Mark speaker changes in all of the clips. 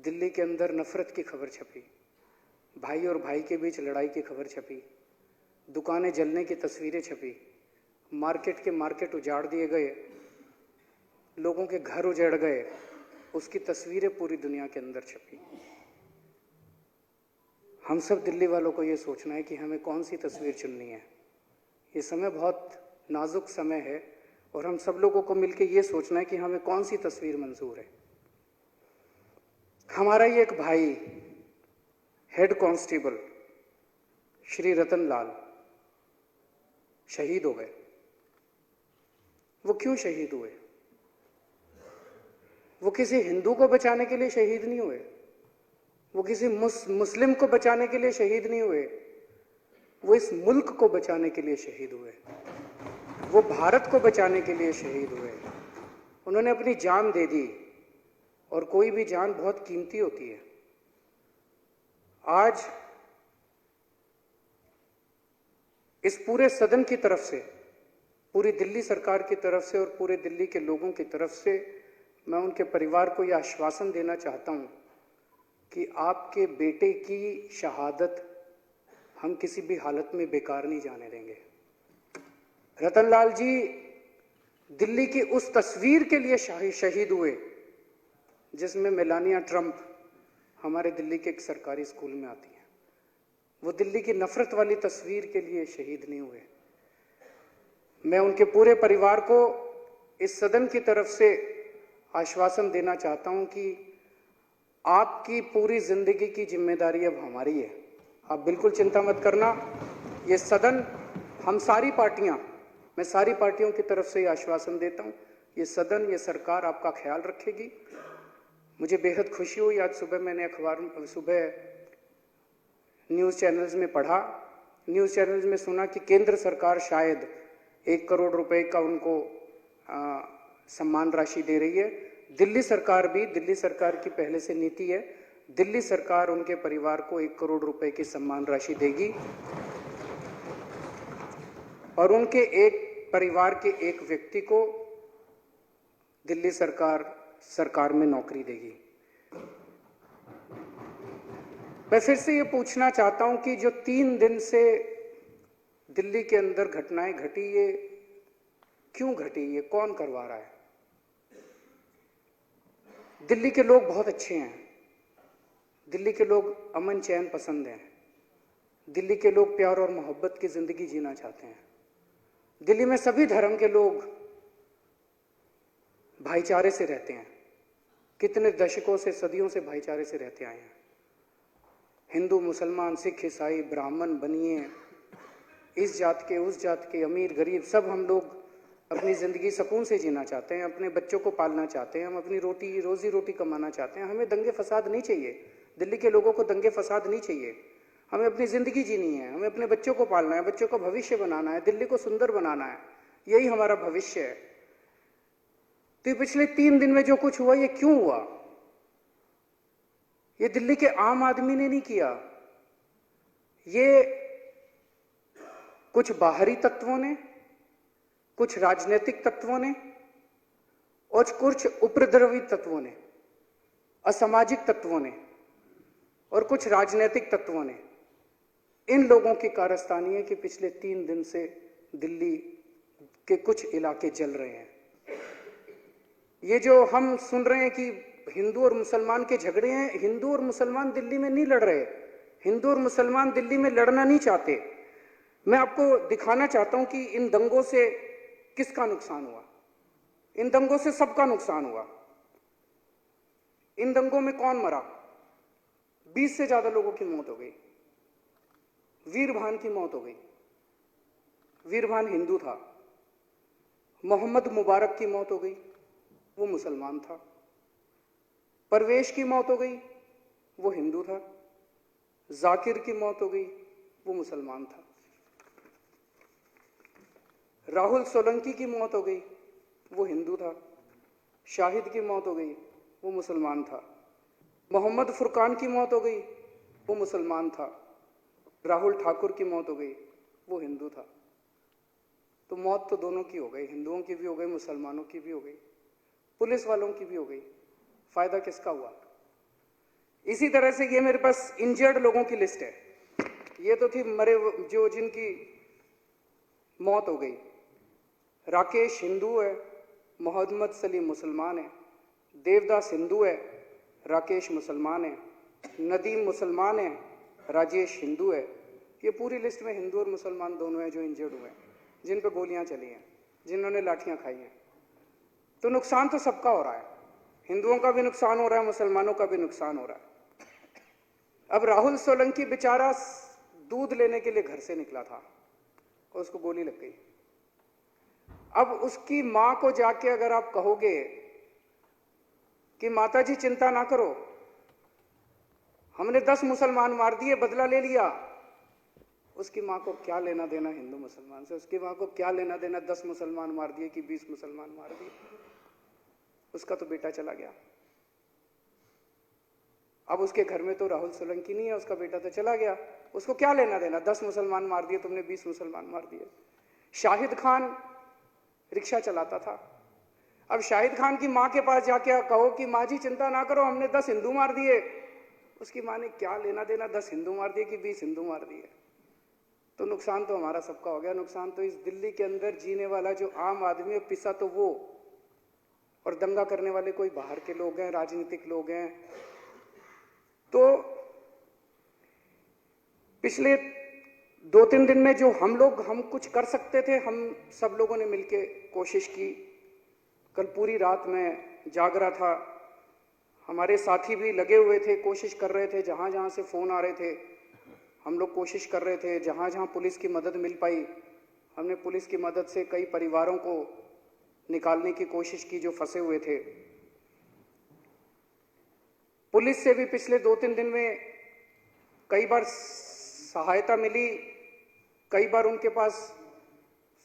Speaker 1: दिल्ली के अंदर नफरत की खबर छपी, भाई और भाई के बीच लड़ाई की खबर छपी, दुकानें जलने की तस्वीरें छपी, मार्केट उजाड़ दिए गए, लोगों के घर उजड़ गए, उसकी तस्वीरें पूरी दुनिया के अंदर छपी। हम सब दिल्ली वालों को ये सोचना है कि हमें कौन सी तस्वीर चुननी है। ये समय बहुत नाजुक समय है और हम सब लोगों को मिलकर ये सोचना है कि हमें कौन सी तस्वीर मंजूर है। हमारा ही एक भाई हेड कांस्टेबल श्री रतन लाल शहीद हो गए। वो क्यों शहीद हुए? वो किसी हिंदू को बचाने के लिए शहीद नहीं हुए, वो किसी मुस्लिम को बचाने के लिए शहीद नहीं हुए, वो इस मुल्क को बचाने के लिए शहीद हुए, वो भारत को बचाने के लिए शहीद हुए। उन्होंने अपनी जान दे दी और कोई भी जान बहुत कीमती होती है। आज इस पूरे सदन की तरफ से, पूरी दिल्ली सरकार की तरफ से और पूरे दिल्ली के लोगों की तरफ से मैं उनके परिवार को यह आश्वासन देना चाहता हूं कि आपके बेटे की शहादत हम किसी भी हालत में बेकार नहीं जाने देंगे। रतनलाल जी दिल्ली की उस तस्वीर के लिए शहीद हुए जिसमें मेलानिया ट्रंप हमारे दिल्ली के एक सरकारी स्कूल में आती है। वो दिल्ली की नफरत वाली तस्वीर के लिए शहीद नहीं हुए। मैं उनके पूरे परिवार को इस सदन की तरफ से आश्वासन देना चाहता हूं कि आपकी पूरी जिंदगी की जिम्मेदारी अब हमारी है। आप बिल्कुल चिंता मत करना। ये सदन, हम सारी पार्टियां, मैं सारी पार्टियों की तरफ से ये आश्वासन देता हूं, ये सदन, ये सरकार आपका ख्याल रखेगी। मुझे बेहद खुशी हुई, आज सुबह मैंने सुबह न्यूज़ चैनल्स में पढ़ा, न्यूज़ चैनल्स में सुना कि केंद्र सरकार शायद 1 करोड़ रुपए का उनको सम्मान राशि दे रही है। दिल्ली सरकार भी, दिल्ली सरकार की पहले से नीति है, दिल्ली सरकार उनके परिवार को 1 करोड़ रुपए की सम्मान राशि देगी और उनके एक परिवार के एक व्यक्ति को दिल्ली सरकार में नौकरी देगी। मैं फिर से ये पूछना चाहता हूं कि जो 3 दिन से दिल्ली के अंदर घटनाएं घटी, ये क्यों घटी? ये कौन करवा रहा है? दिल्ली के लोग बहुत अच्छे हैं, दिल्ली के लोग अमन चैन पसंद हैं, दिल्ली के लोग प्यार और मोहब्बत की जिंदगी जीना चाहते हैं। दिल्ली में सभी धर्म के लोग भाईचारे से रहते हैं, कितने दशकों से, सदियों से भाईचारे से रहते आए हैं। हिंदू, मुसलमान, सिख, ईसाई, ब्राह्मण, बनिए, इस जात के, उस जात के, अमीर, गरीब, सब हम लोग अपनी ज़िंदगी सुकून से जीना चाहते हैं, अपने बच्चों को पालना चाहते हैं, हम अपनी रोज़ी रोटी कमाना चाहते हैं। हमें दंगे फसाद नहीं चाहिए, दिल्ली के लोगों को दंगे फसाद नहीं चाहिए। हमें अपनी ज़िंदगी जीनी है, हमें अपने बच्चों को पालना है, बच्चों का भविष्य बनाना है, दिल्ली को सुंदर बनाना है, यही हमारा भविष्य है। तो ये पिछले 3 दिन में जो कुछ हुआ, ये क्यों हुआ? ये दिल्ली के आम आदमी ने नहीं किया, ये कुछ बाहरी तत्वों ने, कुछ राजनीतिक तत्वों ने और कुछ उपद्रवी तत्वों ने, असामाजिक तत्वों ने और कुछ राजनीतिक तत्वों ने, इन लोगों की कारस्तानी है कि पिछले 3 दिन से दिल्ली के कुछ इलाके जल रहे हैं। ये जो हम सुन रहे हैं कि हिंदू और मुसलमान के झगड़े हैं, हिंदू और मुसलमान दिल्ली में नहीं लड़ रहे, हिंदू और मुसलमान दिल्ली में लड़ना नहीं चाहते। मैं आपको दिखाना चाहता हूं कि इन दंगों से किसका नुकसान हुआ। इन दंगों से सबका नुकसान हुआ। इन दंगों में कौन मरा? 20 से ज्यादा लोगों की मौत हो गई। वीरभान की मौत हो गई। वीरभान हिंदू था। मोहम्मद मुबारक की मौत हो गई, वो मुसलमान था। परवेश की मौत हो गई, वो हिंदू था। जाकिर की मौत हो गई, वो मुसलमान था। राहुल सोलंकी की मौत हो गई, वो हिंदू था। शाहिद की मौत हो गई, वो मुसलमान था। मोहम्मद फुरकान की मौत हो गई, वो मुसलमान था। राहुल ठाकुर की मौत हो गई, वो हिंदू था। तो मौत तो दोनों की हो गई, हिंदुओं की भी हो गई, मुसलमानों की भी हो गई, पुलिस वालों की भी हो गई। फायदा किसका हुआ? इसी तरह से ये मेरे पास इंजर्ड लोगों की लिस्ट है। ये तो थी मरे जो जिनकी मौत हो गई। राकेश हिंदू है, मोहम्मद सलीम मुसलमान है, देवदास हिंदू है, राकेश मुसलमान है, नदीम मुसलमान है, राजेश हिंदू है। ये पूरी लिस्ट में हिंदू और मुसलमान दोनों हैं जो इंजर्ड हुए हैं, जिन पर गोलियां चली हैं, जिन्होंने लाठियां खाई हैं। तो नुकसान तो सबका हो रहा है, हिंदुओं का भी नुकसान हो रहा है, मुसलमानों का भी नुकसान हो रहा है। अब राहुल सोलंकी बेचारा दूध लेने के लिए घर से निकला था और उसको गोली लग गई। अब उसकी मां को जाके अगर आप कहोगे कि माताजी चिंता ना करो, हमने 10 मुसलमान मार दिए, बदला ले लिया, उसकी मां को क्या लेना देना हिंदू मुसलमान से? उसकी मां को क्या लेना देना 10 मुसलमान मार दिए कि 20 मुसलमान मार दिए? उसका तो बेटा चला गया। अब उसके घर में तो राहुल सोलंकी नहीं है, उसका बेटा तो चला गया, उसको क्या लेना देना? 10 मुसलमान मार दिए तुमने, 20 मुसलमान मार दिए। शाहिद खान रिक्शा चलाता था। अब शाहिद खान की मां के पास जाके कहो कि मां जी चिंता ना करो, हमने 10 हिंदू मार दिए, उसकी मां ने क्या लेना देना 10 हिंदू मार दिए कि 20 हिंदू मार दिए? तो नुकसान तो हमारा सबका हो गया। नुकसान तो इस दिल्ली के अंदर जीने वाला जो आम आदमी है, पिसा तो वो, और दंगा करने वाले कोई बाहर के लोग हैं, राजनीतिक लोग हैं। तो पिछले 2-3 दिन में जो हम कुछ कर सकते थे, हम सब लोगों ने मिलके कोशिश की। कल पूरी रात मैं जाग रहा था, हमारे साथी भी लगे हुए थे, कोशिश कर रहे थे, जहां जहां से फोन आ रहे थे हम लोग कोशिश कर रहे थे। जहां जहां पुलिस की मदद मिल पाई, हमने पुलिस की मदद से कई परिवारों को निकालने की कोशिश की जो फंसे हुए थे। पुलिस से भी पिछले 2-3 दिन में कई बार सहायता मिली, कई बार उनके पास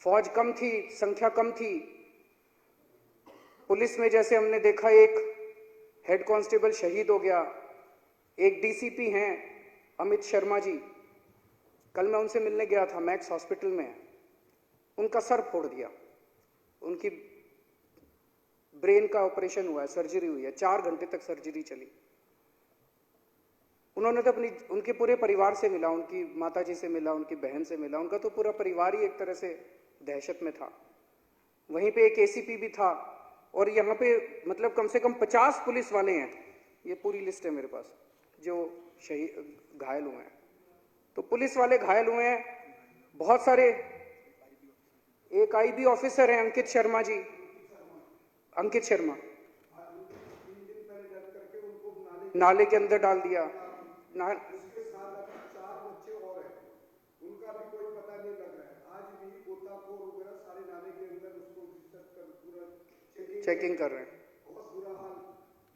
Speaker 1: फौज कम थी, संख्या कम थी। पुलिस में जैसे हमने देखा, एक हेड कांस्टेबल शहीद हो गया, एक डीसीपी हैं अमित शर्मा जी, कल मैं उनसे मिलने गया था, मैक्स हॉस्पिटल में, उनका सर फोड़ दिया, उनकी ब्रेन का ऑपरेशन हुआ है, सर्जरी हुई है, 4 घंटे तक सर्जरी चली। उन्होंने तो उनके पूरे परिवार से मिला, उनकी माताजी से मिला, उनकी बहन से मिला, उनका तो पूरा परिवार ही एक तरह से दहशत में था। वहीं पे एक एसीपी भी था, और यहाँ पे मतलब कम से कम 50 पुलिस वाले हैं, ये पूरी लिस्ट है मेरे पास, जो शहीद घायल हुए हैं। तो पुलिस वाले घायल हुए हैं बहुत सारे। एक आईबी ऑफिसर हैं अंकित शर्मा जी, अंकित शर्मा, नाले के अंदर डाल दिया।
Speaker 2: उसके साथ 4 बच्चे और हैं, उनका भी कोई पता नहीं लग रहा है। आज भी गोताखोर वगैरह सारे नाले के अंदर उसको रिसर्च कर पूरा
Speaker 1: चेकिंग कर रहे हैं।
Speaker 2: बहुत बुरा हाल।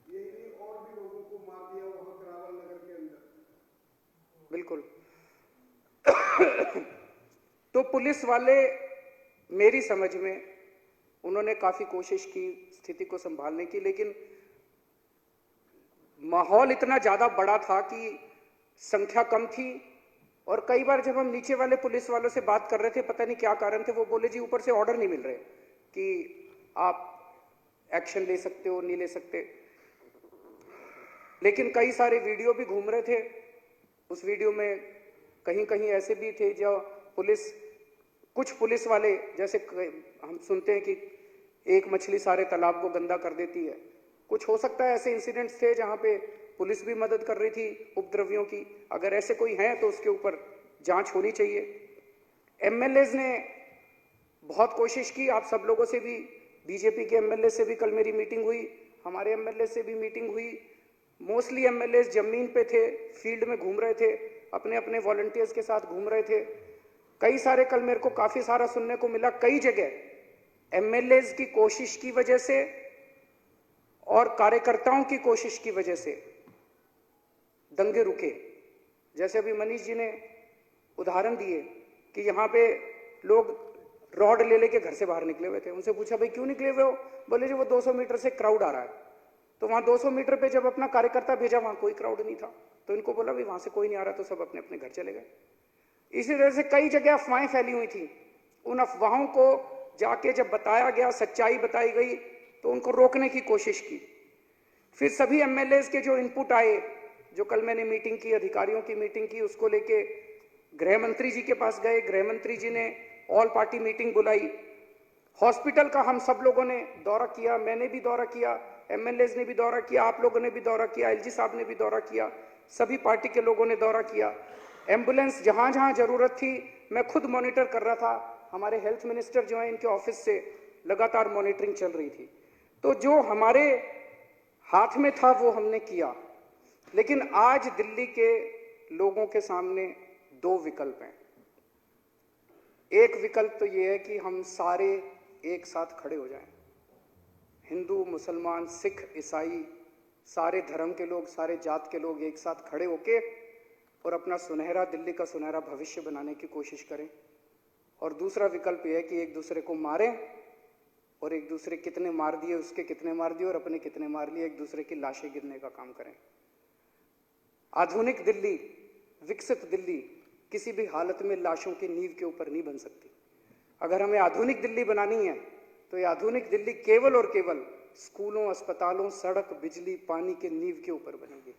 Speaker 2: यही नहीं, और भी लोगों को मार दिया वहां करावल नगर के अंदर।
Speaker 1: बिल्कुल। तो पुलिस वाले, मेरी समझ में, उन्होंने काफी कोशिश की स्थिति को संभालने की, लेकिन माहौल इतना ज्यादा बड़ा था कि संख्या कम थी। और कई बार जब हम नीचे वाले पुलिस वालों से बात कर रहे थे, पता नहीं क्या कारण थे, वो बोले जी ऊपर से ऑर्डर नहीं मिल रहे कि आप एक्शन ले सकते हो, नहीं ले सकते। लेकिन कई सारे वीडियो भी घूम रहे थे, उस वीडियो में कहीं कहीं ऐसे भी थे जो कुछ पुलिस वाले, जैसे हम सुनते हैं कि एक मछली सारे तालाब को गंदा कर देती है, कुछ हो सकता है ऐसे इंसिडेंट्स थे जहां पे पुलिस भी मदद कर रही थी उपद्रवियों की। अगर ऐसे कोई हैं तो उसके ऊपर जांच होनी चाहिए। एमएलएज ने बहुत कोशिश की, आप सब लोगों से भी, बीजेपी के एमएलए से भी कल मेरी मीटिंग हुई, हमारे एमएलए से भी मीटिंग हुई। मोस्टली एमएलए जमीन पे थे, फील्ड में घूम रहे थे, अपने अपने वॉलंटियर्स के साथ घूम रहे थे। कई सारे, कल मेरे को काफी सारा सुनने को मिला, कई जगह एमएलएज की कोशिश की वजह से और कार्यकर्ताओं की कोशिश की वजह से दंगे रुके। जैसे अभी मनीष जी ने उदाहरण दिए कि यहाँ पे लोग रॉड ले लेके घर से बाहर निकले हुए थे, उनसे पूछा भाई क्यों निकले हुए हो? बोले जी वो 200 मीटर से क्राउड आ रहा है। तो वहां 200 मीटर पे जब अपना कार्यकर्ता भेजा, वहां कोई क्राउड नहीं था, तो इनको बोला भाई वहां से कोई नहीं आ रहा, तो सब अपने अपने घर चले गए। इसी तरह से कई जगह अफवाहें फैली हुई थी, उन अफवाहों को जाके जब बताया गया, सच्चाई बताई गई, तो उनको रोकने की कोशिश की। फिर सभी एमएलए के जो इनपुट आए, जो कल मैंने मीटिंग की, अधिकारियों की मीटिंग की, उसको लेके गृह मंत्री जी के पास गए। गृह मंत्री जी ने ऑल पार्टी मीटिंग बुलाई। हॉस्पिटल का हम सब लोगों ने दौरा किया, मैंने भी दौरा किया, एमएलएज ने भी दौरा किया, आप लोगों ने भी दौरा किया, एलजी साहब ने भी दौरा किया, सभी पार्टी के लोगों ने दौरा किया। एम्बुलेंस जहां जहां जरूरत थी मैं खुद मॉनिटर कर रहा था। हमारे हेल्थ मिनिस्टर जो है, इनके ऑफिस से लगातार मॉनिटरिंग चल रही थी। तो जो हमारे हाथ में था वो हमने किया। लेकिन आज दिल्ली के लोगों के सामने दो विकल्प हैं। एक विकल्प तो ये है कि हम सारे एक साथ खड़े हो जाएं, हिंदू, मुसलमान, सिख, ईसाई, सारे धर्म के लोग, सारे जात के लोग एक साथ खड़े होके और अपना सुनहरा, दिल्ली का सुनहरा भविष्य बनाने की कोशिश करें। और दूसरा विकल्प यह है कि एक दूसरे को मारें और एक दूसरे कितने मार दिए, उसके कितने मार दिए और अपने कितने मार लिए, एक दूसरे की लाशें गिरने का काम करें। आधुनिक दिल्ली, विकसित दिल्ली किसी भी हालत में लाशों की नींव के ऊपर नहीं बन सकती। अगर हमें आधुनिक दिल्ली बनानी है तो ये आधुनिक दिल्ली केवल और केवल स्कूलों, अस्पतालों, सड़क, बिजली, पानी के नींव के ऊपर बनेगी।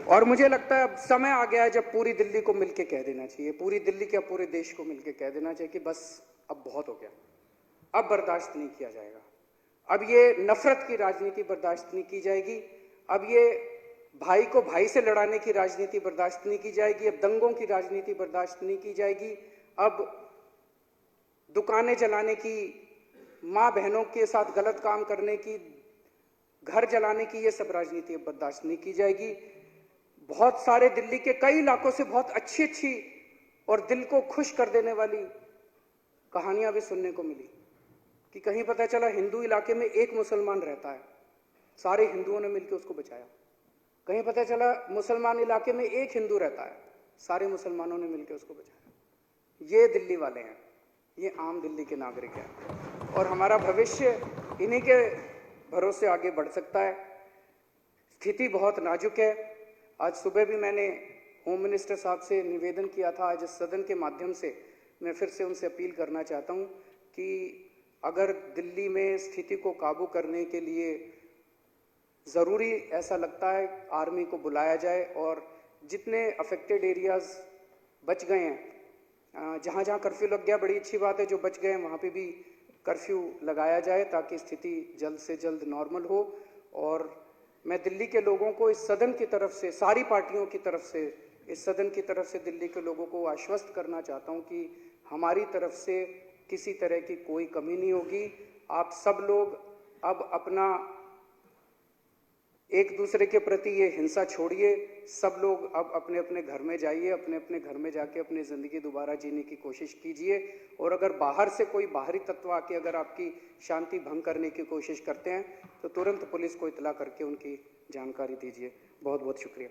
Speaker 1: और मुझे लगता है अब समय आ गया है जब पूरी दिल्ली को मिलकर कह देना चाहिए, पूरी दिल्ली क्या पूरे देश को मिलकर कह देना चाहिए कि बस अब बहुत हो गया, अब बर्दाश्त नहीं किया जाएगा। अब ये नफरत की राजनीति बर्दाश्त नहीं की जाएगी। अब ये भाई को भाई से लड़ाने की राजनीति बर्दाश्त नहीं की जाएगी। अब दंगों की राजनीति बर्दाश्त नहीं की जाएगी। अब दुकानें जलाने की, माँ बहनों के साथ गलत काम करने की, घर जलाने की, ये सब राजनीति अब बर्दाश्त नहीं की जाएगी। बहुत सारे दिल्ली के कई इलाकों से बहुत अच्छी अच्छी और दिल को खुश कर देने वाली कहानियां भी सुनने को मिली कि कहीं पता चला हिंदू इलाके में एक मुसलमान रहता है, सारे हिंदुओं ने मिलकर उसको बचाया। कहीं पता चला मुसलमान इलाके में एक हिंदू रहता है, सारे मुसलमानों ने मिलकर उसको बचाया। ये दिल्ली वाले हैं, ये आम दिल्ली के नागरिक हैं और हमारा भविष्य इन्हीं के भरोसे आगे बढ़ सकता है। स्थिति बहुत नाजुक है। आज सुबह भी मैंने होम मिनिस्टर साहब से निवेदन किया था। आज इस सदन के माध्यम से मैं फिर से उनसे अपील करना चाहता हूं कि अगर दिल्ली में स्थिति को काबू करने के लिए ज़रूरी ऐसा लगता है, आर्मी को बुलाया जाए और जितने अफेक्टेड एरियाज़ बच गए हैं, जहाँ जहाँ कर्फ्यू लग गया, बड़ी अच्छी बात है, जो बच गए हैं वहाँ पे भी कर्फ्यू लगाया जाए ताकि स्थिति जल्द से जल्द नॉर्मल हो। और मैं दिल्ली के लोगों को इस सदन की तरफ से, सारी पार्टियों की तरफ से, इस सदन की तरफ से दिल्ली के लोगों को आश्वस्त करना चाहता हूँ कि हमारी तरफ से किसी तरह की कोई कमी नहीं होगी। आप सब लोग अब अपना एक दूसरे के प्रति ये हिंसा छोड़िए। सब लोग अब अपने अपने घर में जाइए, अपने अपने घर में जाके अपनी ज़िंदगी दोबारा जीने की कोशिश कीजिए। और अगर बाहर से कोई बाहरी तत्व आके अगर आपकी शांति भंग करने की कोशिश करते हैं तो तुरंत पुलिस को इत्तला करके उनकी जानकारी दीजिए। बहुत बहुत शुक्रिया।